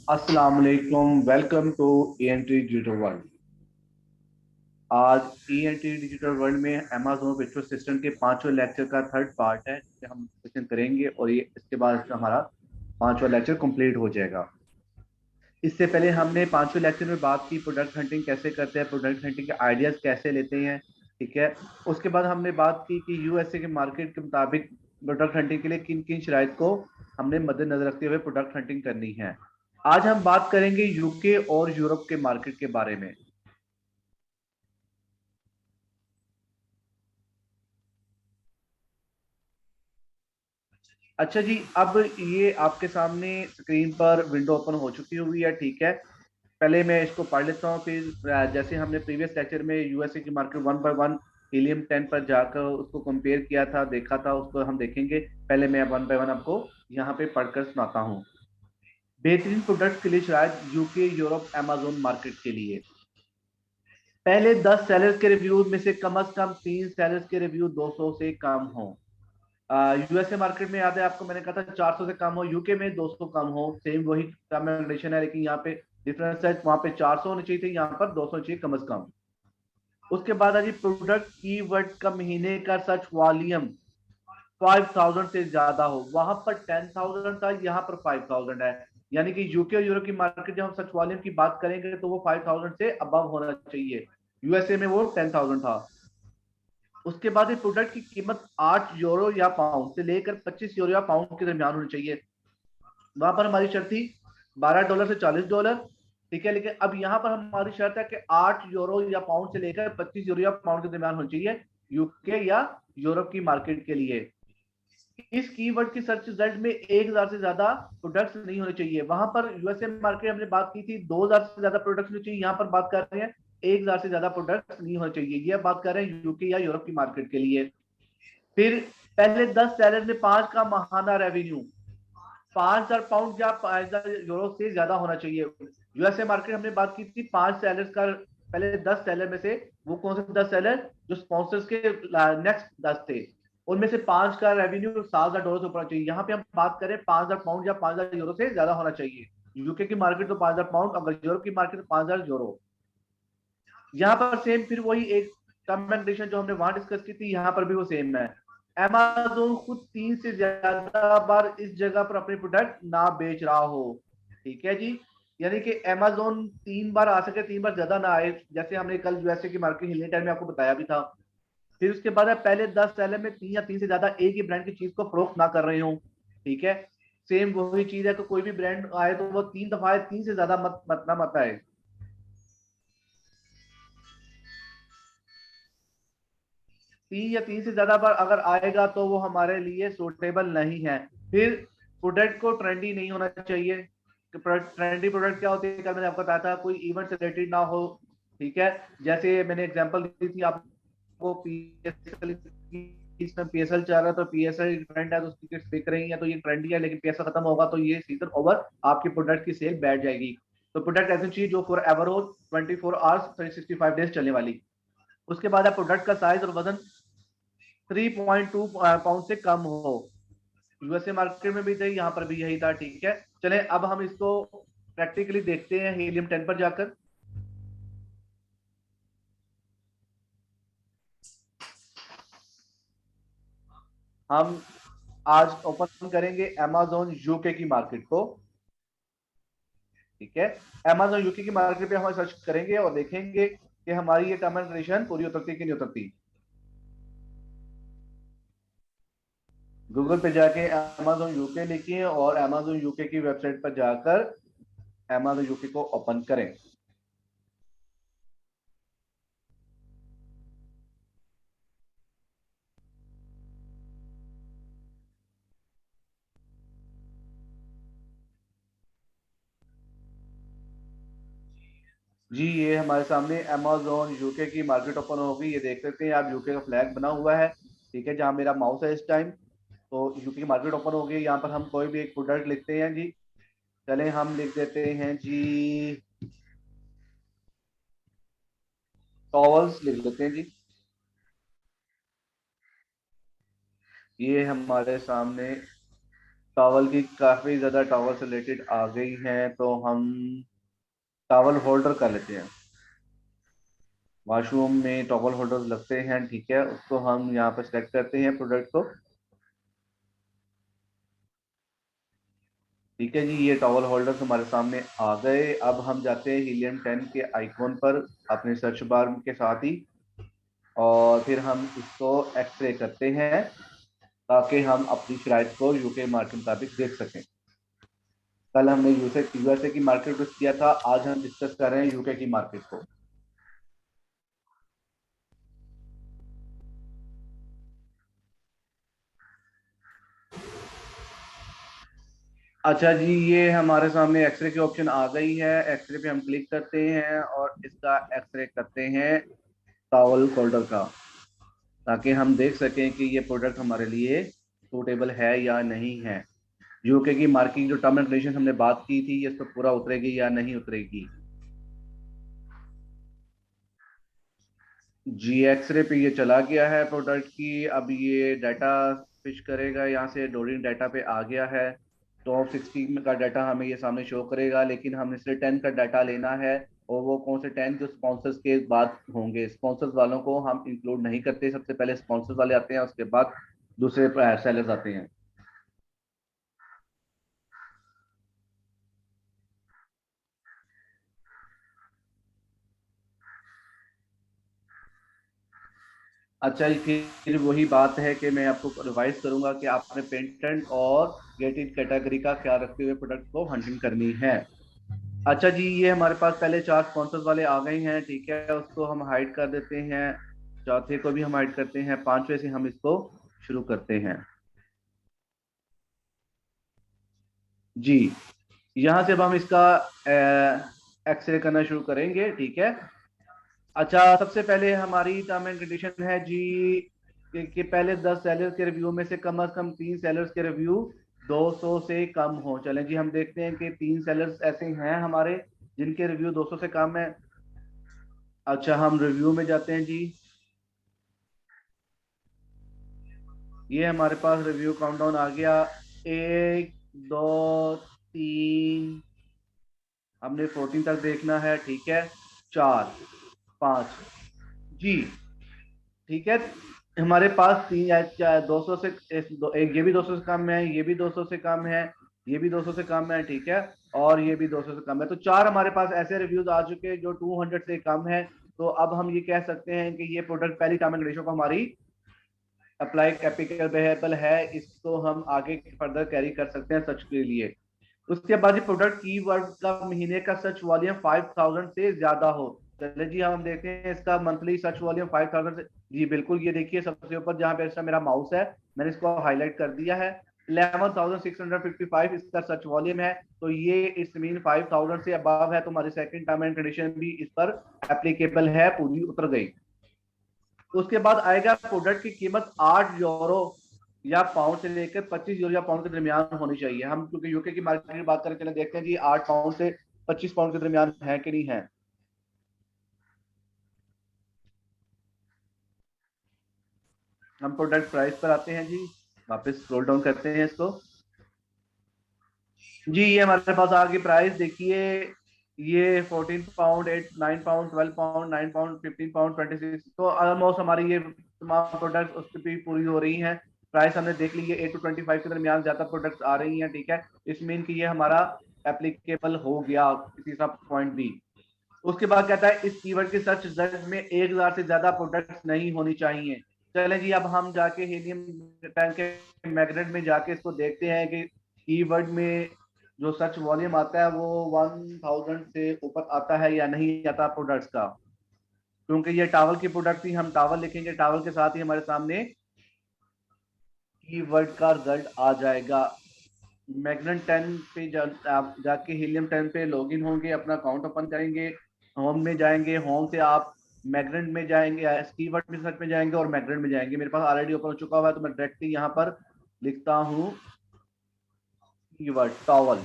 अस्सलाम वालेकुम। Welcome to ENT digital world. आज ईएनटी डिजिटल वर्ल्ड में अमेज़न वर्चुअल असिस्टेंट के पांचवें लेक्चर का थर्ड पार्ट है जिसे हम डिस्कशन करेंगे और ये इसके बाद हमारा पांचवा लेक्चर कंप्लीट हो जाएगा। इससे पहले हमने पांचवें लेक्चर में बात की प्रोडक्ट हंटिंग कैसे करते हैं, प्रोडक्ट हंटिंग के आइडियाज कैसे लेते हैं। ठीक है। उसके बाद हमने बात की कि यूएसए के मार्केट के मुताबिक प्रोडक्ट हंटिंग के लिए किन किन शराइत को हमने मद्देनजर रखते हुए प्रोडक्ट हंटिंग करनी है। आज हम बात करेंगे यूके और यूरोप के मार्केट के बारे में। अच्छा जी, अब ये आपके सामने स्क्रीन पर विंडो ओपन हो चुकी हुई है। ठीक है। पहले मैं इसको पढ़ लेता हूँ, फिर जैसे हमने प्रीवियस लेक्चर में यूएसए की market one by one helium 10 पर जाकर उसको कंपेयर किया था, देखा था, उसको हम देखेंगे। पहले मैं वन बाय वन आपको यहाँ पे पढ़कर सुनाता हूँ। बेहतरीन प्रोडक्ट के लिए शायद यूके, यूरोप, अमेजोन मार्केट के लिए पहले 10 सेलर्स के रिव्यू में से कम से कम 3 सेलर्स के रिव्यू 200 से कम हो। यूएसए मार्केट में याद है आपको मैंने कहा था 400 से कम हो, यूके में 200 कम हो। सेम वही टर्म एंड कंडीशन है, लेकिन यहाँ पे डिफरेंस है, वहां पे 400 होने चाहिए थे, यहाँ पर 200 चाहिए कम से कम। उसके बाद है जी प्रोडक्ट कीवर्ड का महीने का सर्च वॉल्यूम 5000 से ज्यादा हो। वहां पर 10,000 था, यहाँ पर 5000 है। यानी कि यूके और यूरोप की मार्केट जब हम सर्च वॉल्यूम की बात करेंगे तो वो 5000 से अबव होना चाहिए। यूएसए में वो 10,000 था। उसके बाद इस प्रोडक्ट की कीमत 8 यूरो या पाउंड से लेकर 25 यूरो या पाउंड के दरमियान होनी चाहिए। वहां पर हमारी शर्त थी $12 से $40। ठीक है। लेकिन अब यहाँ पर हमारी शर्त है कि 8 यूरो या पाउंड से लेकर 25 यूरो या पाउंड के दरमियान होनी चाहिए यूके या यूरोप की मार्केट के लिए। इस कीवर्ड की सर्च रिजल्ट में 1000 से ज्यादा प्रोडक्ट्स नहीं होने चाहिए। वहां पर यूएसए मार्केट हमने बात की थी 2000 से ज्यादा प्रोडक्ट्स होने चाहिए, यहाँ पर बात कर रहे हैं 1000 से ज्यादा प्रोडक्ट्स नहीं होने चाहिए। ये बात कर रहे हैं यूके या यूरोप की मार्केट के लिए। फिर पहले 10 सेलर में 5 का माहाना रेवेन्यू 5,000 पाउंड या 5,000 यूरो से ज्यादा होना चाहिए। यूएसए मार्केट हमने बात की थी 5 सेलर्स का, पहले 10 सेलर में से वो कौन से 10 सेलर जो स्पॉन्सर्स के नेक्स्ट 10 थे, उनमें से 5 का रेवेन्यू $7,000 से ऊपर चाहिए। यहाँ पे हम बात करें 5,000 पाउंड या 5,000 यूरो से ज्यादा होना चाहिए। यूके की मार्केट तो 5,000 पाउंड, अगर यूरोप की मार्केट तो 5,000 यूरो। यहाँ पर सेम फिर वही एक टर्म एंड कंडीशन जो हमने वहां डिस्कस की थी, यहाँ पर भी वो सेम है। Amazon खुद 3 से ज्यादा बार इस जगह पर अपने प्रोडक्ट ना बेच रहा हो। ठीक है जी। यानी कि Amazon 3 बार आ सके, 3 बार ज्यादा ना आए, जैसे हमने कल यूएसए की मार्केट हिलने टाइम में आपको बताया भी था। फिर उसके बाद है पहले 10 सेलर में 3 या 3 से ज्यादा एक ही ब्रांड की चीज को फरोख्त ना कर रहे हो। ठीक है। सेम वही चीज है कि कोई भी ब्रांड आए तो वो 3 दफा आए, 3 से ज्यादा मत आए। 3 या 3 से ज्यादा बार अगर आएगा तो वो हमारे लिए सूटेबल नहीं है। फिर प्रोडक्ट को ट्रेंडी नहीं होना चाहिए। ट्रेंडी प्रोडक्ट क्या होती है, कल मैंने आपको बताया था, कोई इवेंट रिलेटेड ना हो। ठीक है। जैसे मैंने एग्जांपल दी थी आपको पीएसएल की, इसमें पीएसएल चल रहा है तो पीएसएल ट्रेंड है तो टिकट बिक रही है तो ये ट्रेंडी है, लेकिन पीएसएल खत्म होगा तो ये सीजन ओवर, आपकी प्रोडक्ट की सेल बैठ जाएगी। तो प्रोडक्ट ऐसी चीज जो फॉर एवर हो, 24 आवर्स 365 डेज चलने वाली। उसके बाद है प्रोडक्ट का साइज और वजन 3.2 पाउंड से कम हो। यूएसए मार्केट में भी थे, यहाँ पर भी यही था। ठीक है। चले अब हम इसको प्रैक्टिकली देखते हैं हीलियम 10 पर जाकर। हम आज ओपन करेंगे अमेजोन यूके की मार्केट को। ठीक है। अमेजोन यूके की मार्केट पे हम सर्च करेंगे और देखेंगे कि हमारी ये टर्म एंड कंडीशन पूरी उतरती कि नहीं उतरती। गूगल पे जाके अमेजोन यूके लिखिए और अमेजोन यूके की वेबसाइट पर जाकर अमेजोन यूके को ओपन करें। जी, ये हमारे सामने अमेजोन यूके की मार्केट ओपन होगी, ये देख सकते हैं आप, यूके का फ्लैग बना हुआ है। ठीक है। जहां मेरा माउस है इस टाइम, तो यूके की मार्केट ओपन होगी। यहाँ पर हम कोई भी एक प्रोडक्ट लिखते हैं जी। चले हम लिख देते हैं जी, टॉवल्स लिख लेते हैं जी। ये हमारे सामने टॉवल की काफ़ी ज़्यादा टॉवल से रिलेटेड आ गई हैं, तो हम टॉवल होल्डर कर लेते हैं। वॉशरूम में टॉवल होल्डर लगते हैं, ठीक है, उसको हम यहाँ पर सेलेक्ट करते हैं प्रोडक्ट को। ठीक है जी, ये टॉवल होल्डर हमारे सामने आ गए। अब हम जाते हैं हीलियम 10 के आइकॉन पर अपने सर्च बार के साथ ही, और फिर हम इसको एक्सरे करते हैं ताकि हम अपनी शराइत को यूके मार्केट के मुताबिक देख सकें। कल हमने यूएसए की मार्केट को किया था, आज हम डिस्कस कर रहे हैं यूके की मार्केट को। अच्छा जी, ये हमारे सामने एक्सरे की ऑप्शन आ गई है। एक्सरे पे हम क्लिक करते हैं और इसका एक्सरे करते हैं टॉवल होल्डर का, ताकि हम देख सकें कि ये प्रोडक्ट हमारे लिए सूटेबल है या नहीं है। यूके की मार्केट जो टर्म एंड कंडीशन हमने बात की थी, ये इस पर पूरा उतरेगी या नहीं उतरेगी। जी, एक्सरे पे ये चला गया है प्रोडक्ट की। अब ये डाटा फिश करेगा, यहाँ से डोरिंग डाटा पे आ गया है। टॉप 16 का डाटा हमें ये सामने शो करेगा, लेकिन हमने सिर्फ 10 का डाटा लेना है। और वो कौन से 10 जो स्पॉन्सर्स के बाद होंगे। स्पॉन्सर्स वालों को हम इंक्लूड नहीं करते, सबसे पहले स्पॉन्सर्स वाले आते हैं, उसके बाद दूसरे सेलर्स आते हैं। अच्छा जी, फिर वही बात है कि मैं आपको रिवाइज करूंगा कि आपने पेटेंट और गेटेड कैटेगरी का ख्याल रखते हुए प्रोडक्ट को हंटिंग करनी है। अच्छा जी, ये हमारे पास पहले चार स्पॉन्सर्स वाले आ गए हैं, ठीक है, उसको हम हाइड कर देते हैं। चौथे को भी हम हाइड करते हैं, पांचवे से हम इसको शुरू करते हैं। जी, यहाँ से अब हम इसका एक्सरे करना शुरू करेंगे, ठीक है। अच्छा, सबसे पहले हमारी टर्म एंड कंडीशन है जी कि पहले 10 सेलर्स के रिव्यू में से कम 3 सेलर्स के रिव्यू 200 से कम हो। चलें जी, हम देखते हैं कि 3 सेलर्स ऐसे हैं हमारे जिनके रिव्यू 200 से कम है। अच्छा, हम रिव्यू में जाते हैं जी। ये हमारे पास रिव्यू काउंटडाउन आ गया। एक, दो, तीन, हमने 14 तक देखना है, ठीक है। चार, पाँच, जी, ठीक है। हमारे पास तीन या 200 से एक, ये भी 200 से कम है, ये भी 200 से कम है, ये भी 200 से कम है, ठीक है। और ये भी 200 से कम है, तो चार हमारे पास ऐसे रिव्यूज आ चुके हैं जो 200 से कम है। तो अब हम ये कह सकते हैं कि ये प्रोडक्ट पहली टर्म एंड कंडीशन को हमारी अप्लाई एप्लीकेबल है, इसको हम आगे फर्दर कैरी कर सकते हैं सच के लिए। उसके बाद ये प्रोडक्ट कीवर्ड का महीने का सर्च वॉल्यूम 5000 से ज्यादा हो। चलिए जी, हम देखते हैं इसका मंथली सर्च वॉल्यूम 5000 से। जी बिल्कुल, ये देखिए सबसे ऊपर जहां पे ऐसा मेरा माउस है, मैंने इसको हाईलाइट कर दिया है। 11,655 इसका सर्च वॉल्यूम है। तो ये इस मीन 5000 से अबव है, तो हमारी सेकंड टर्म एंड कंडीशन भी इस पर एप्लीकेबल है, पूरी उतर गई। उसके बाद आएगा प्रोडक्ट की कीमत 8 यूरो या पाउंड से लेकर 25 यूरो या पाउंड के दरमियान होनी चाहिए। हम क्योंकि यूके की मार्केट की बात करें, चले देखते हैं जी 8 पाउंड से 25 पाउंड के दरमियान है कि नहीं है। हम प्रोडक्ट प्राइस पर आते हैं जी, वापस स्क्रॉल डाउन करते हैं इसको। जी, ये हमारे पास आ गई प्राइस, देखिए। ये 14 pound, 9 pound, 12 pound, 9 pound, 15 pound, 26, तो ऑलमोस्ट हमारी ये तमाम प्रोडक्ट उस पर भी पूरी हो रही हैं। प्राइस हमने देख ली है, 8 to 25 के दरमियान ज्यादा प्रोडक्ट्स आ रही हैं, ठीक है। इस मीन कि ये हमारा एप्लीकेबल हो गया किसी सा पॉइंट भी। उसके बाद कहता है इस कीवर्ड के सर्च रिजल्ट में 1000 से ज्यादा प्रोडक्ट्स नहीं होनी चाहिए। चलें जी, अब हम जाके हीलियम टैंक के मैग्नेट में जाके इसको देखते हैं कि कीवर्ड में जो सर्च वॉल्यूम आता है वो 1000 से ऊपर आता है या नहीं आता प्रोडक्ट्स का। क्योंकि ये टावल की प्रोडक्ट थी, हम टावल लिखेंगे, टावल के साथ ही हमारे सामने कीवर्ड का रिजल्ट आ जाएगा। मैग्नेट 10 पे आप जाके हीलियम 10 पे लॉगिन होंगे, अपना अकाउंट ओपन करेंगे, होम में जाएंगे, होम से आप मैग्नेट में जाएंगे, कीवर्ड में सर्च में जाएंगे और मैग्नेट में जाएंगे। मेरे पास ऑलरेडी ओपन हो चुका हुआ है, तो मैं डायरेक्टली यहाँ पर लिखता हूँ कीवर्ड टॉवल।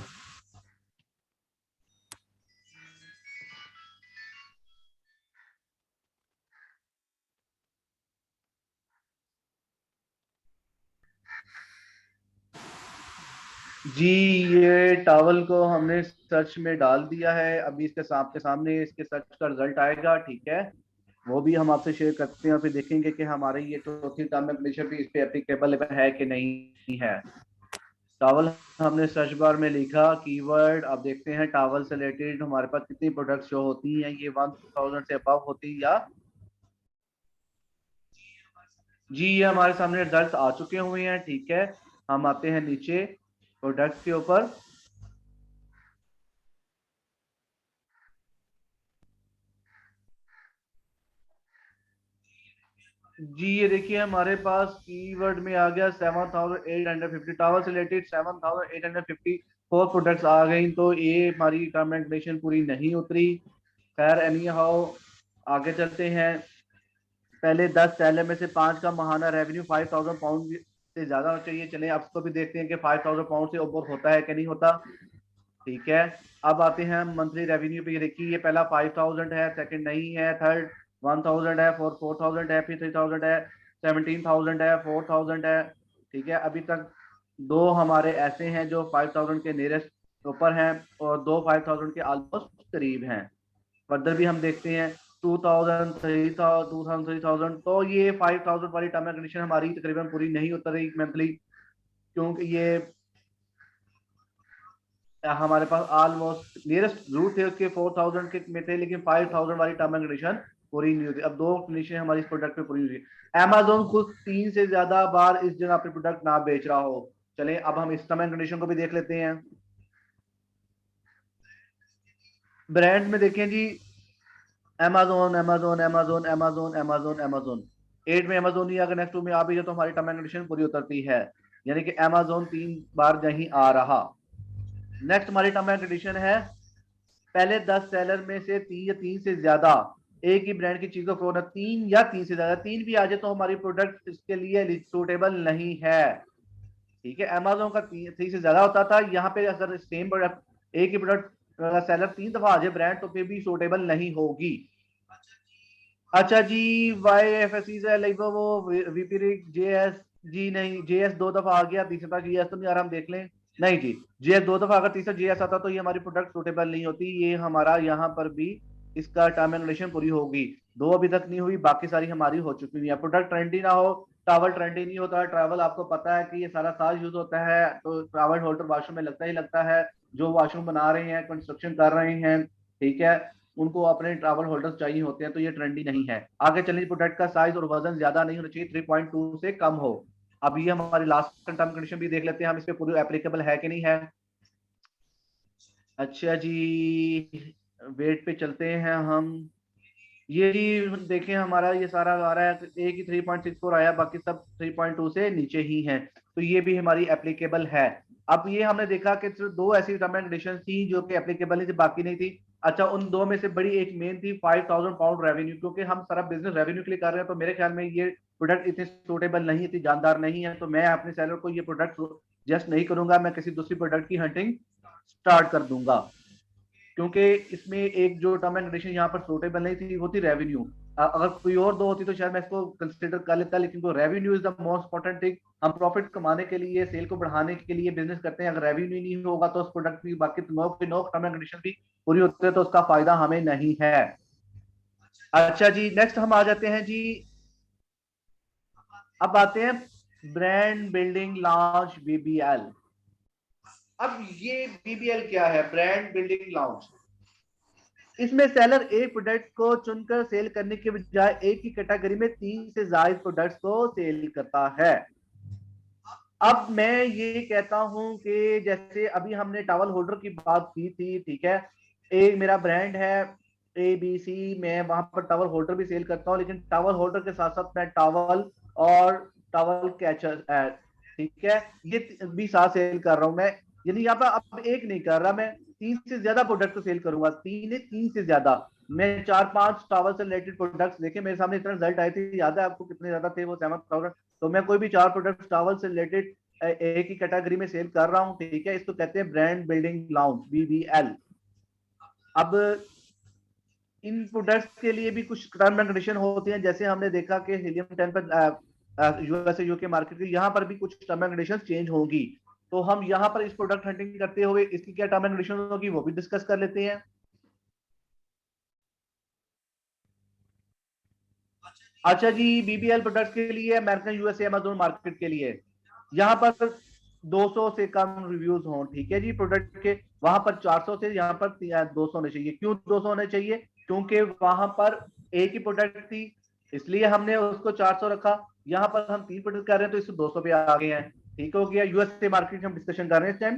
जी ये टावल को हमने सर्च में डाल दिया है, अभी इसके आपके सामने इसके सर्च का रिजल्ट आएगा, ठीक है। वो भी हम आपसे शेयर करते हैं और फिर देखेंगे कि हमारे ये चौथी टर्म एंड कंडीशन भी इस पे एप्लीकेबल है कि नहीं है। टावल हमने सर्च बार में लिखा कीवर्ड, अब देखते हैं टावल से रिलेटेड हमारे पास कितनी प्रोडक्ट्स शो होती हैं, ये 1000 से अबव होती है या। जी ये हमारे सामने रिजल्ट आ चुके हुए हैं, ठीक है। हम आते हैं नीचे प्रोडक्ट्स के ऊपर। जी ये देखिए हमारे पास कीवर्ड में आ गया 7850 टावर से रिलेटेड 7854 प्रोडक्ट्स आ गई, तो ये हमारी टर्म एंड कंडीशन पूरी नहीं उतरी। खैर एनी हाउ आगे चलते हैं। पहले 10 सेलर में से 5 का माहाना रेवेन्यू 5000 पाउंड से ज्यादा होना चाहिए। चले अब इसको भी देखते हैं कि 5000 पाउंड से ऊपर होता है कि नहीं होता, ठीक है। अब आते हैं मंथली रेवेन्यू पे, ये देखिए ये पहला 5000 है, सेकंड नहीं है, थर्ड 1000 है, 4000 है, फिर 3000 है, 17000 है, 4000 है, ठीक है। अभी तक दो हमारे ऐसे हैं जो 5000 के नियरेस्ट ऊपर हैं और दो 5000 के ऑलमोस्ट करीब हैं। फर्दर भी हम देखते हैं 2000 3000 2000 3000, तो ये 5000 वाली टर्म एंड कंडीशन हमारी तकरीबन पूरी नहीं उतर रही मंथली, क्योंकि ये हमारे पास ऑलमोस्ट नियरेस्ट रूट थे उसके 4000 के में थे, लेकिन 5000 वाली टर्म एंड कंडीशन पूरी नहीं होती। अब दो कंडीशन हमारी इस प्रोडक्ट पे पूरी हुई है। अमेजोन खुद 3 से ज्यादा बार इस जगह पे प्रोडक्ट ना बेच रहा हो। चले अब हम इस टर्म एंड कंडीशन को भी देख लेते हैं। ब्रांड में देखें जी, Amazon Amazon Amazon Amazon Amazon Amazon, 8 में अमेजोन ही अगर नेक्स्ट 2 में आ भी जाए तो हमारी टर्म एंड कंडीशन पूरी उतरती है, यानी कि अमेजोन 3 बार नहीं आ रहा। नेक्स्ट हमारी टर्म एंड कंडीशन है पहले 10 सेलर में से 3 या 3 से ज्यादा एक ही ब्रांड की चीज को फ्लोर, 3 या 3 से ज्यादा, 3 भी आ जाए तो हमारी प्रोडक्ट इसके लिए सूटेबल नहीं है, ठीक है। अमेजोन का 3 से ज्यादा होता था, यहाँ पे अगर सेम प्रोडक्ट एक ही प्रोडक्ट सेलर 3 दफा आ जाए ब्रांड तो फिर भी सूटेबल नहीं होगी। अच्छा जी, वाई एफ एस से वो वीपी जे एस, जी नहीं जे एस 2 दफा आ गया, तीसरा जी एस तो नहीं आ रहा, हम देख लें। नहीं जी, जी एस 2 दफा अगर तीसरा जी एस आता तो ये हमारी प्रोडक्ट सूटेबल नहीं होती, ये हमारा यहाँ पर भी इसका टर्म एंड कंडीशन पूरी होगी। दो अभी तक नहीं हुई, बाकी सारी हमारी हो चुकी है। प्रोडक्ट ट्रेंडी ना हो, टावल ट्रेंडी नहीं होता, ट्रैवल आपको पता है कि ये सारा साल यूज होता है, तो ट्रैवल होल्डर वॉशरूम में लगता ही लगता है। जो वॉशरूम बना रहे हैं, कंस्ट्रक्शन कर रहे हैं, ठीक है, उनको अपने ट्रैवल होल्डर्स चाहिए होते हैं, तो ये ट्रेंडी नहीं है। आगे चलिए, प्रोडक्ट का साइज और वजन ज्यादा नहीं होना चाहिए, 3.2 से कम हो। अब ये हमारी लास्ट टर्म कंडीशन भी देख लेते हैं हम इस पे पूरी एप्लीकेबल है कि नहीं है। अच्छा जी, वेट पे चलते हैं हम। ये जी देखें हमारा ये सारा आ रहा है, एक ही 3.64 आया, बाकी सब 3.2 से नीचे ही हैं, तो ये भी हमारी एप्लीकेबल है। अब ये हमने देखा कि सिर्फ दो ऐसी टर्म एंड कंडीशन थी जो कि एप्लीकेबल नहीं थी, बाकी नहीं थी। अच्छा, उन दो में से बड़ी एक मेन थी 5000 पाउंड रेवेन्यू, क्योंकि हम सारा बिजनेस रेवेन्यू के लिए कर रहे हैं, तो मेरे ख्याल में ये प्रोडक्ट इतनी सूटेबल नहीं, इतनी जानदार नहीं है, तो मैं अपने सेलर को ये प्रोडक्ट जस्ट नहीं करूंगा, मैं किसी दूसरी प्रोडक्ट की हंटिंग स्टार्ट कर दूंगा, क्योंकि इसमें एक जो टर्म एंड कंडीशन यहाँ पर सूटेबल नहीं थी वो थी रेवेन्यू। अगर कोई और दो होती तो शायद मैं इसको कंसिडर कर लेता, लेकिन वो revenue is the most important thing. हम प्रॉफिट कमाने के लिए, सेल को बढ़ाने के लिए बिजनेस करते हैं, अगर रेवेन्यू नहीं होगा तो उस प्रोडक्ट की बाकी नो की नो टर्म एंड कंडीशन भी पूरी होती है, तो उसका फायदा हमें नहीं है। अच्छा जी, नेक्स्ट हम आ जाते हैं जी, अब आते हैं ब्रांड बिल्डिंग लॉन्च बीबीएल। अब ये बीबीएल क्या है, ब्रांड बिल्डिंग लॉन्च। इसमें सेलर एक प्रोडक्ट को चुनकर सेल करने के बजाय एक ही कैटेगरी में 3 से ज्यादा प्रोडक्ट्स को सेल करता है। अब मैं ये कहता हूं कि जैसे अभी हमने टॉवल होल्डर की बात की थी, ठीक है, एक मेरा ब्रांड है ए बी सी, मैं वहां पर टॉवल होल्डर भी सेल करता हूं, लेकिन टॉवल होल्डर के साथ साथ मैं टॉवल और टॉवल कैचर, ठीक है, ये भी साथ सेल कर रहा हूं मैं। यानी यहाँ पर अब एक नहीं कर रहा मैं, 3 से ज्यादा प्रोडक्ट सेल करूंगा, 3 से ज्यादा। मैं 4-5 टॉवल से रिलेटेड प्रोडक्ट्स देखे मेरे सामने, इतना रिजल्ट आए थे, याद है आपको कितने ज्यादा थे वो 7,000। तो मैं कोई भी 4 प्रोडक्ट टॉवल से रिलेटेड एक ही कैटेगरी में सेल कर रहा हूं, ठीक है, इसको कहते हैं ब्रांड बिल्डिंग लॉन्च बीबीएल। अब इन प्रोडक्ट्स के लिए भी कुछ टर्म एंड कंडीशन होती हैं, जैसे हमने देखा कि हीलियम 10 पर यूएसए यूके मार्केट की, यहाँ पर भी कुछ टर्म एंड कंडीशन चेंज होंगी। तो हम यहाँ पर इस प्रोडक्ट हंटिंग करते हुए इसकी क्या टर्म एंड कंडीशन होगी वो भी डिस्कस कर लेते हैं। अच्छा जी, बीबीएल प्रोडक्ट्स के लिए अमेरिकन यूएसए अमेज़न मार्केट के लिए यहाँ पर 200 से कम रिव्यूज हों, ठीक है जी प्रोडक्ट के। वहां पर 400 से यहाँ पर 200 होने चाहिए। क्यों 200 होने चाहिए? क्योंकि वहां पर एक ही प्रोडक्ट थी, इसलिए हमने उसको 400 रखा। यहाँ पर हम 3 प्रोडक्ट कर रहे हैं तो इसको 200 पे आ गए हैं। ठीक हो गया। यूएसए मार्केट हम डिस्कशन कर रहे हैं इस टाइम।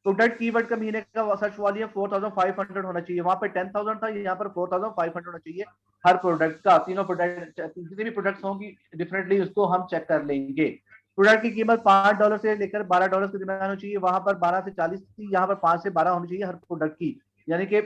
प्रोडक्ट कीवर्ड का महीने का सर्च वॉल्यूम 4500 होना चाहिए। वहां पर 10,000 था, यहाँ पर 4500 होना चाहिए हर प्रोडक्ट का। तीनों प्रोडक्ट जितने भी प्रोडक्ट्स होंगी डिफरेंटली उसको हम चेक कर लेंगे। प्रोडक्ट की कीमत $5 से लेकर $12 के दरमियान होनी चाहिए। वहां पर 12 से 40 थी, यहाँ पर 5 से 12 होनी चाहिए हर प्रोडक्ट की। यानी कि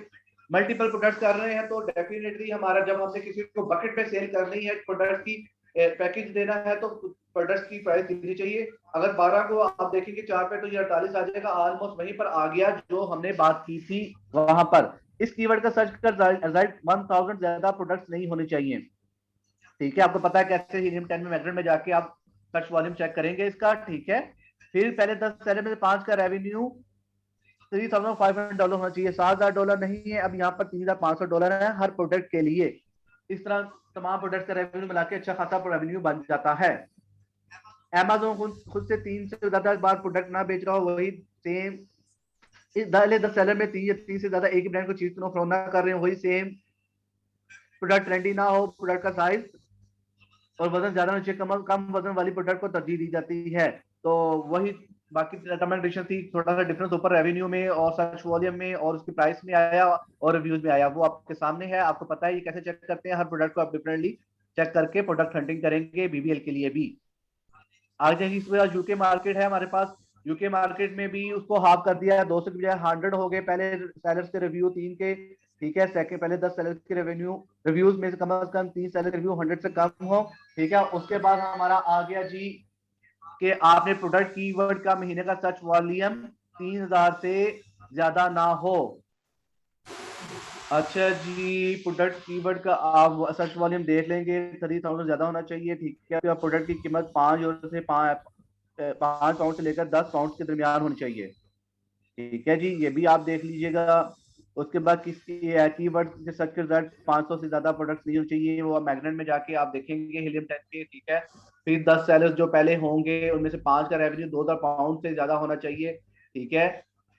मल्टीपल प्रोडक्ट्स कर रहे हैं तो डेफिनेटली हमारा, जब हमने किसी को बकेट में सेल करनी है प्रोडक्ट की पैकेज देना है तो प्रोडक्ट की प्राइस दिखनी चाहिए। अगर 12 को आप देखेंगे 4 पे तो ये 48 आ जाएगा। ऑलमोस्ट वहीं पर आ गया जो हमने बात की थी वहां पर। इस कीवर्ड का सर्च कर 1000 ज्यादा प्रोडक्ट्स नहीं होने चाहिए। ठीक है, आपको पता है कैसे हीलियम 10 में मैग्नेट में जाके आप सर्च वॉल्यूम चेक करेंगे इसका। ठीक है, फिर पहले 10 सेलर में से 5 का रेवेन्यू $3,500 होना चाहिए, $7,000 नहीं है। अब यहाँ पर $3,500 है हर प्रोडक्ट के लिए। इस तरह तमाम प्रोडक्ट का रेवेन्यू मिला के अच्छा खासा रेवेन्यू बन जाता है। Amazon खुद से 3 से ज्यादा बार प्रोडक्ट ना बेच रहा हो, वही सेम इस 10 सेलर में 3 से ज्यादा एक ही ब्रांड को चीज ना कर रहे हो, वही सेम प्रोडक्ट ट्रेंडी ना हो, प्रोडक्ट का साइज और वजन ज्यादा होना चाहिए, कम वजन वाली प्रोडक्ट को तरजीह दी जाती है। तो वही बाकी रिकमेंडेशन थी। थोड़ा सा डिफरेंस ऊपर रेवेन्यू में और सर्च वॉल्यूम में और उसकी प्राइस में आया और रिव्यूज में आया, वो आपके सामने है। आपको पता है ये कैसे चेक करते हैं। हर प्रोडक्ट को आप डिफरेंटली चेक करके प्रोडक्ट हंटिंग करेंगे बीबीएल के लिए भी। आगे इस बार यूके मार्केट है हमारे पास। यूके मार्केट में भी उसको हाफ कर दिया है, 200 की बजाय 100 हो गए पहले सेलर्स के रिव्यू 3 के। ठीक है, सेकंड पहले 10 सेलर्स के रेवेन्यू रिव्यूज में से कम 3 सेलर रिव्यू 100 से कम हो। ठीक है, उसके बाद हमारा आ गया जी कि आपने प्रोडक्ट कीवर्ड का महीने का सर्च वॉल्यूम 3000 से ज्यादा ना हो। अच्छा जी, प्रोडक्ट कीवर्ड का आप सर्च वॉल्यूम देख लेंगे 30,000 ज्यादा होना चाहिए। ठीक है, तो प्रोडक्ट की कीमत 5 से 5 पाउंड से लेकर 10 पाउंड के दरमियान होनी चाहिए। ठीक है जी, ये भी आप देख लीजिएगा। उसके बाद किसी कीवर्ड के सर्च के रिजल्ट 500 से ज्यादा प्रोडक्ट्स नहीं होने चाहिए, वो मैग्नेट में जाके आप देखेंगे हीलियम 10 के। ठीक है, फिर 10 सेलर्स जो पहले होंगे उनमें से 5 का रेवेन्यू 2000 पाउंड से ज्यादा होना चाहिए। ठीक है,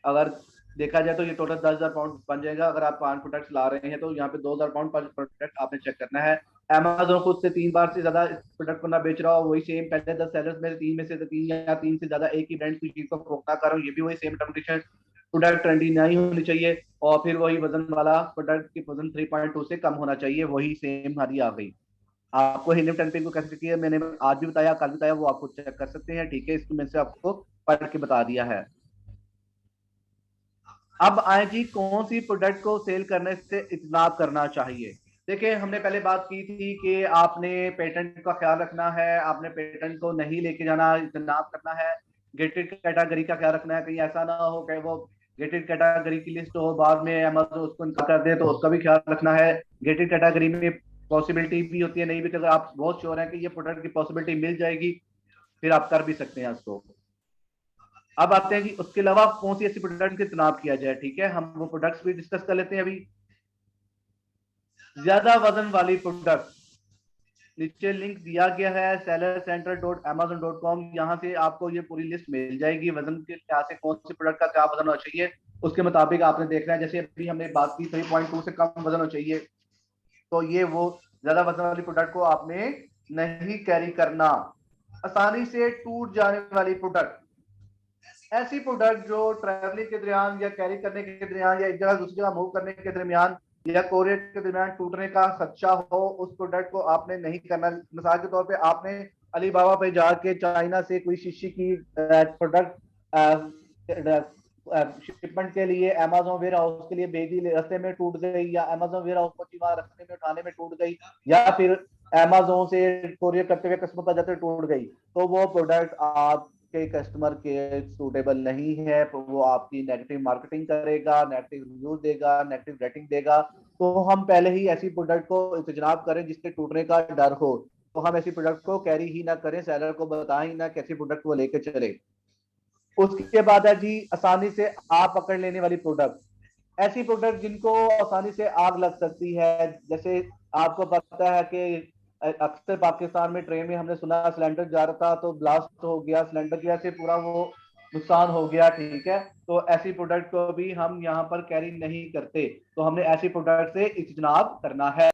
अगर देखा जाए तो ये टोटल 10,000 पाउंड बन जाएगा। अगर आप 5 प्रोडक्ट्स ला रहे हैं तो यहाँ पे 2000 पाउंड पर प्रोडक्ट आपने चेक करना है। Amazon खुद से 3 बार से ज्यादा इस प्रोडक्ट को ना बेच रहा हो, वही सेम पहले 10 सेलर्स में से 3 में से 3 या 3 से ज्यादा एक ही ब्रांड की चीज को फरोख्त ना कर रहा हूँ, ये भी वही सेम कंडीशन। प्रोडक्ट ट्रेंडी नहीं होनी चाहिए और फिर वही वजन वाला प्रोडक्ट की वजन 3.2 से कम होना चाहिए, वही सेम हमारी आ गई। आपको हीलियम टेम्परेचर को कैसे चेक किया मैंने आज भी बताया, कल भी बताया, वो आपको चेक कर सकते हैं। ठीक है, इसको मैंने से आपको पढ़ के बता दिया है। अब आए जी कौन सी प्रोडक्ट को सेल करने से इज्तनाब करना चाहिए। देखिए, हमने पहले बात की थी कि आपने पेटेंट का ख्याल रखना है, आपने पेटेंट को नहीं लेके जाना, इज्तनाब करना है। गेटेड कैटेगरी का ख्याल रखना है, कहीं ऐसा ना हो कि वो गेटेड कैटेगरी की लिस्ट हो बाद में अमेज़न उसको इनकार कर दे, तो उसका भी ख्याल रखना है। गेटेड कैटेगरी में पॉसिबिलिटी भी होती है, नहीं भी, तो अगर आप बहुत श्योर हैं कि ये प्रोडक्ट की पॉसिबिलिटी मिल जाएगी फिर आप कर भी सकते हैं उसको। अब आते हैं कि उसके अलावा कौन सी ऐसी प्रोडक्ट के चुनाव किया जाए। ठीक है, हम वो प्रोडक्ट्स भी डिस्कस कर लेते हैं अभी। ज्यादा वजन वाली प्रोडक्ट, नीचे लिंक दिया गया है sellercenter.amazon.com, यहाँ से आपको ये पूरी लिस्ट मिल जाएगी वजन के लिहाज से कौन सी प्रोडक्ट का क्या वजन होना चाहिए, उसके मुताबिक आपने देखना है। जैसे अभी हमने बात की 3.2 से कम वजन होना चाहिए, तो ये वो ज्यादा वजन वाली प्रोडक्ट को आपने नहीं कैरी करना। आसानी से टूट जाने वाली प्रोडक्ट, ऐसी प्रोडक्ट जो ट्रैवलिंग के दरमियान या कैरी करने के दरमियान या एक जगह दूसरी जगह मूव करने के दरमियान या कोरियर के दरमियान टूटने का खदशा हो, उस प्रोडक्ट को आपने नहीं करना। मिसाल के तौर पे आपने अलीबाबा पे जाके चाइना से कोई शीशी की प्रोडक्ट शिपमेंट के लिए अमेज़न वेयर हाउस के लिए भेजी, रास्ते में टूट गई, या अमेज़न वेयर हाउस पहुंची वहां रखने में उठाने में टूट गई, या फिर अमेज़न से कोरियर करते हुए कस्टमर तक जाते टूट गई, तो वो प्रोडक्ट आप के कस्टमर के सूटेबल नहीं है। तो वो आपकी नेगेटिव मार्केटिंग करेगा, नेगेटिव रिव्यू देगा, नेगेटिव रेटिंग देगा। तो हम पहले ही ऐसी प्रोडक्ट को इज्तनाब करें जिसके टूटने का डर हो। तो हम ऐसी प्रोडक्ट को कैरी ही ना करें, सेलर को बताएं ही ना कैसी प्रोडक्ट वो लेके चले। उसके बाद है जी आसानी से आग पकड़ लेने वाली प्रोडक्ट। ऐसी प्रोडक्ट जिनको आसानी से आग लग सकती है, जैसे आपको पता है कि अक्सर पाकिस्तान में ट्रेन में हमने सुना सिलेंडर जा रहा था तो ब्लास्ट हो गया सिलेंडर की वजह से, पूरा वो नुकसान हो गया, ठीक है। तो ऐसी प्रोडक्ट को भी हम यहाँ पर कैरी नहीं करते, तो हमने ऐसी प्रोडक्ट से इज्तनाब करना है।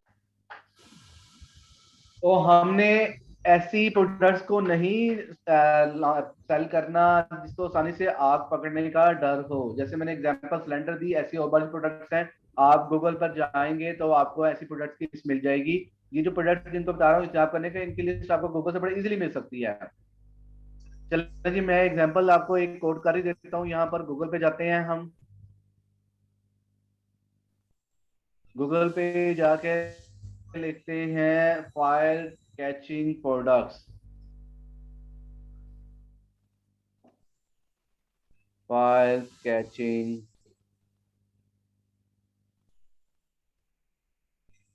तो हमने ऐसी प्रोडक्ट्स को नहीं सेल करना जिसको आसानी से आग पकड़ने का डर हो। जैसे मैंने एग्जांपल सिलेंडर दी, ऐसी और बड़ी प्रोडक्ट्स हैं, आप गूगल पर जाएंगे तो आपको ऐसी प्रोडक्ट्स की लिस्ट मिल जाएगी। ये जो प्रोडक्ट जिनको बता रहा हूँ इस्तेमाल करने का, इनकी लिस्ट आपको गूगल से बड़े इजीली मिल सकती है। चलिए जी, मैं एग्जांपल आपको एक कोड कर ही देता हूँ। यहाँ पर गूगल पे जाते हैं हम, गूगल पे जाके लिखते हैं fire catching products, fire catching.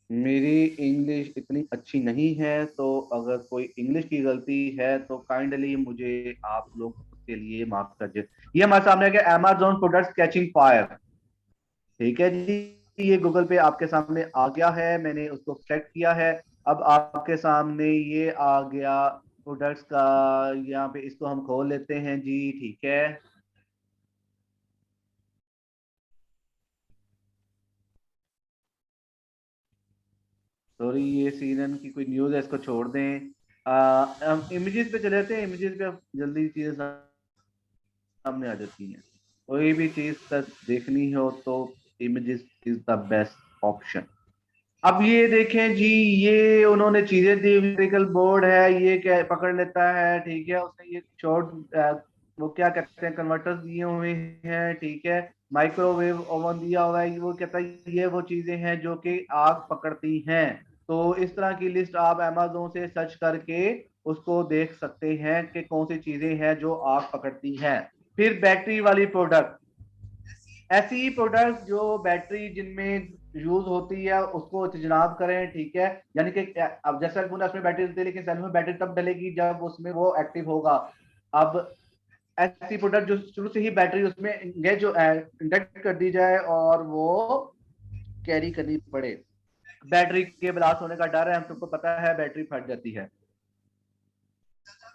मेरी इंग्लिश इतनी अच्छी नहीं है, तो अगर कोई इंग्लिश की गलती है तो काइंडली मुझे आप लोग उसके लिए माफ कर दे। ये हमारे सामने आ गया Amazon प्रोडक्ट्स कैचिंग फायर, ठीक है जी। ये गूगल पे आपके सामने आ गया है, मैंने उसको सेलेक्ट किया है। अब आपके सामने ये आ गया प्रोडक्ट्स का, यहाँ पे इसको हम खोल लेते हैं जी, ठीक है। सॉरी, ये सीनन की कोई न्यूज़ है, इसको छोड़ दें। हम इमेजेस पे चले जाते हैं, इमेजेस पे अब जल्दी चीजें सामने आ जाती हैं। कोई भी चीज तक देखनी हो तो images is the best option. अब ये देखें जी, ये उन्होंने चीजें दी, इलेक्ट्रिकल बोर्ड है, ये क्या पकड़ लेता है, ठीक है। उसने ये शॉर्ट वो क्या कहते हैं कन्वर्टर्स दिए हुए हैं, ठीक है। माइक्रोवेव ओवन दिया हुआ है, वो कहता है ये वो चीजें हैं जो कि आग पकड़ती हैं। तो इस तरह की लिस्ट आप अमेज़न से सर्च करके उसको देख सकते हैं कि कौन सी चीजें हैं जो आग पकड़ती हैं। फिर बैटरी वाली प्रोडक्ट, ऐसी प्रोडक्ट जो बैटरी जिनमें यूज होती है उसको इज्तनाब करें, ठीक है। यानी कि अब जैसे सेलफोन उसमें बैटरी डलती है, लेकिन सेल में बैटरी तब डलेगी जब उसमें वो एक्टिव होगा। अब ऐसी प्रोडक्ट जो शुरू से ही बैटरी उसमें जो इंजेक्ट कर दी जाए और वो कैरी करनी पड़े। बैटरी के ब्लास्ट होने का डर है, हम सबको पता है, बैटरी फट जाती है।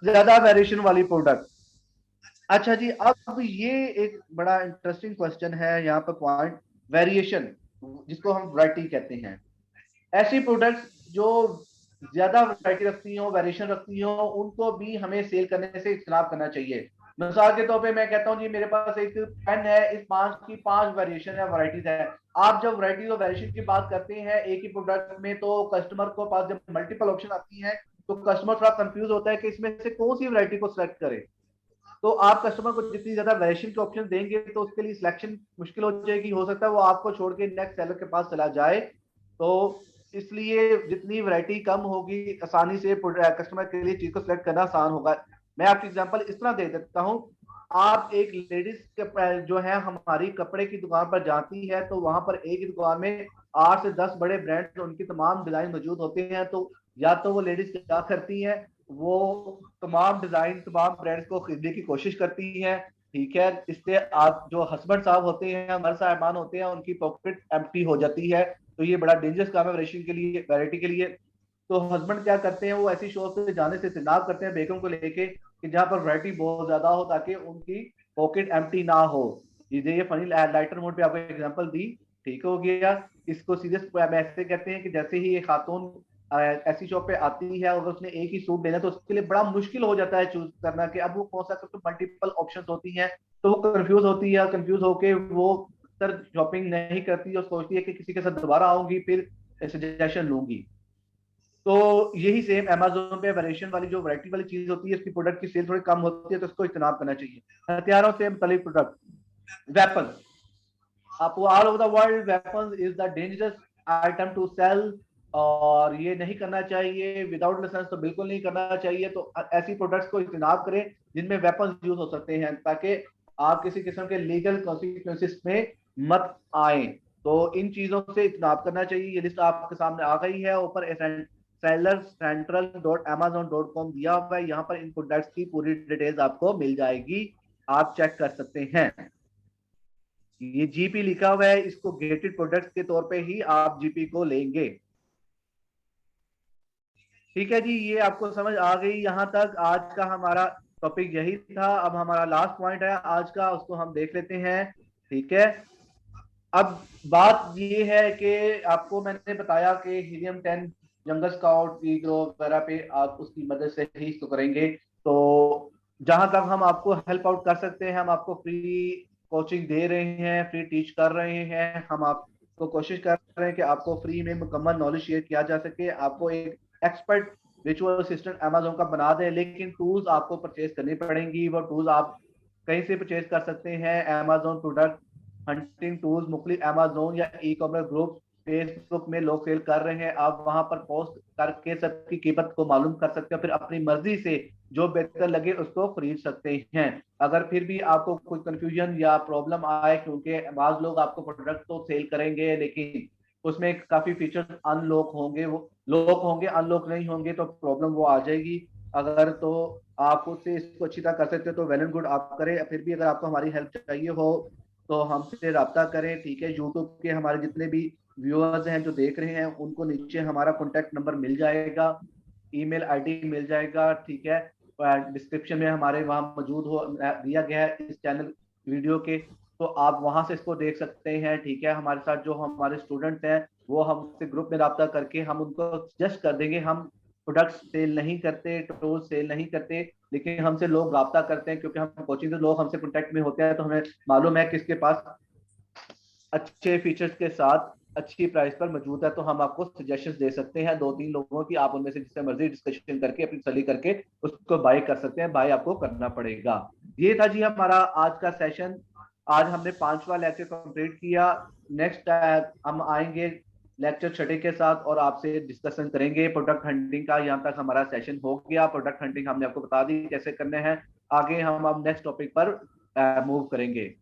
ज्यादा वेरिएशन वाली प्रोडक्ट। अच्छा जी, अब ये एक बड़ा इंटरेस्टिंग क्वेश्चन है यहाँ पर पॉइंट, वेरिएशन जिसको हम वैरायटी कहते हैं। ऐसी प्रोडक्ट्स जो ज्यादा वैरायटी रखती हो, वेरिएशन रखती हो, उनको भी हमें सेल करने से इख्तिलाफ करना चाहिए। मिसाल के तौर पे मैं कहता हूँ जी, मेरे पास एक पेन है, इस पांच की पांच वेरिएशन है, वैरायटीज है। आप जब वैरायटीज और वेरिएशन की बात करते हैं एक ही प्रोडक्ट में, तो कस्टमर को पास जब मल्टीपल ऑप्शन आती है तो कस्टमर थोड़ा कंफ्यूज होता है कि इसमें से कौन सी वैरायटी को सिलेक्ट करे। तो आप कस्टमर को जितनी ज्यादा वेरिएशन के ऑप्शन देंगे तो उसके लिए सिलेक्शन मुश्किल हो जाएगी, हो सकता है वो आपको छोड़ के नेक्स्ट सेलर के पास चला जाए। तो इसलिए जितनी वैरायटी कम होगी, आसानी से कस्टमर के लिए चीज को सिलेक्ट करना आसान होगा। मैं आपकी एग्जांपल इस तरह दे देता हूं। आप एक लेडीज जो है हमारी कपड़े की दुकान पर जाती है, तो वहां पर एक ही दुकान में 8 से 10 बड़े ब्रांड उनकी तमाम डिजाइन मौजूद होते हैं। तो या तो वो लेडीज क्या करती हैं, वो तमाम डिजाइन तमाम ब्रांड्स को खरीदने की कोशिश करती हैं, ठीक है। इससे आप जो हस्बैंड साहब होते हैं, मर्द साहबान होते हैं, उनकी पॉकेट एम्प्टी हो जाती है। तो ये बड़ा डेंजरस काम है वैरायटी के लिए, वैरायटी के लिए। तो हस्बैंड क्या करते हैं, वो ऐसी शॉप पे जाने से इज्तनाब करते हैं बेगम को लेके कि जहाँ पर वैरायटी बहुत ज्यादा हो, ताकि उनकी पॉकेट एम्प्टी ना हो। ये फनी लाइटर मोड पे आपको एग्जांपल दी, ठीक हो गया। इसको सीरियस ऐसे कहते हैं कि जैसे ही ये खातून ऐसी शॉप पे आती है, अगर उसने एक ही सूट लेना तो उसके लिए बड़ा मुश्किल हो जाता है चूज करना कि अब वो कौन सा, तो मल्टीपल ऑप्शंस होती हैं। तो वो कंफ्यूज होती है, कंफ्यूज होके वो सर शॉपिंग नहीं करती और सोचती है कि किसी के साथ दोबारा आऊंगी फिर सजेशन लूंगी। तो यही सेम अमेजोन पे वेरिएशन वाली जो वैरायटी वाली चीज होती है, इसकी प्रोडक्ट की सेल थोड़ी कम होती है, तो इसको इस्तेमाल करना चाहिए। हथियारों से मुतल्लिक प्रोडक्ट, वेपन, आप all over the world weapon is the dangerous item to sell, और ये नहीं करना चाहिए, विदाउट लाइसेंस तो बिल्कुल नहीं करना चाहिए। तो ऐसी प्रोडक्ट्स को इस्तेमाल करें जिनमें वेपन यूज हो सकते हैं, ताकि आप किसी किस्म के लीगल कॉन्सिक्वेंसेस में मत आए। तो इन चीजों से इस्तेमाल करना चाहिए। ये लिस्ट आपके सामने आ गई है, ऊपर sellercentral.amazon.com दिया हुआ है, यहाँ पर इन प्रोडक्ट्स की पूरी डिटेल्स आपको मिल जाएगी। आप चेक कर सकते हैं। ये जीपी लिखा हुआ है, इसको गेटेड प्रोडक्ट्स के तौर पे ही आप जीपी को लेंगे। ठीक है जी, ये आपको समझ आ गई यहाँ तक। आज का हमारा टॉपिक यही था। अब हमारा लास्ट पॉइंट है आज का, उसको हम देख लेते हैं। ठीक है, अब बात ये है कि आपको मैंने बताया कि हीलियम 10 जंगल स्काउट ग्रो वगैरह पे आप उसकी मदद से ही इसको करेंगे। तो जहां तक हम आपको हेल्प आउट कर सकते हैं, हम आपको फ्री कोचिंग दे रहे हैं, फ्री टीच कर रहे हैं। हम आपको कोशिश कर रहे हैं कि आपको फ्री में मुकम्मल नॉलेज शेयर किया जा सके, आपको एक एक्सपर्ट विजुअल असिस्टेंट अमेजोन का बना दें। लेकिन टूल्स आपको परचेज करनी पड़ेंगी, वो टूल्स आप कहीं से परचेज कर सकते हैं। अमेजोन प्रोडक्ट हंटिंग टूल्स मुख्तलिफ अमेजोन या ई कॉमर्स ग्रुप फेसबुक में लोग सेल कर रहे हैं, आप वहां पर पोस्ट करके सबकी कीमत को मालूम कर सकते हैं, फिर अपनी मर्जी से जो बेहतर लगे उसको खरीद सकते हैं। अगर फिर भी आपको कोई कंफ्यूजन या प्रॉब्लम आए, क्योंकि बाज लोग आपको प्रोडक्ट तो सेल करेंगे लेकिन उसमें काफी फीचर्स अनलॉक होंगे, वो लॉक होंगे, अनलॉक नहीं होंगे, तो प्रॉब्लम वो आ जाएगी। अगर तो आप उससे इसको अच्छी तरह कर सकते हो तो वेल एंड गुड, आप करें। फिर भी अगर आपको हमारी हेल्प चाहिए हो तो हमसे रब्ता करें। ठीक है, यूट्यूब के हमारे जितने भी व्यूअर्स हैं जो देख रहे हैं, उनको नीचे हमारा कॉन्टैक्ट नंबर मिल जाएगा, ईमेल आईडी मिल जाएगा। ठीक है, डिस्क्रिप्शन में हमारे वहाँ मौजूद हो दिया गया है इस चैनल वीडियो के, तो आप वहां से इसको देख सकते हैं। ठीक है, हमारे साथ जो हमारे स्टूडेंट्स हैं वो हमसे ग्रुप में रब्ता करके हम उनको सजेस्ट कर देंगे। हम प्रोडक्ट्स सेल नहीं करते, टूल्स सेल नहीं करते, लेकिन हमसे लोग रब्ता करते हैं क्योंकि हम कोचिंग से लोग हमसे कॉन्टैक्ट में होते हैं, तो हमें मालूम है किसके पास अच्छे फीचर्स के साथ अच्छी प्राइस पर मौजूद है, तो हम आपको सजेशंस दे सकते हैं 2-3 लोगों की। आप उनमें से जिससे मर्जी डिस्कशन करके अपनी तसल्ली करके उसको बाय कर सकते हैं। बाय आपको करना पड़ेगा। ये था जी हमारा आज का सेशन। आज हमने 5वां लेक्चर कंप्लीट किया। नेक्स्ट हम आएंगे लेक्चर छठे के साथ और आपसे डिस्कशन करेंगे प्रोडक्ट हंटिंग का। यहाँ तक हमारा सेशन हो गया। प्रोडक्ट हंटिंग हमने आपको बता दी कैसे करने हैं। आगे हम अब नेक्स्ट टॉपिक पर मूव करेंगे।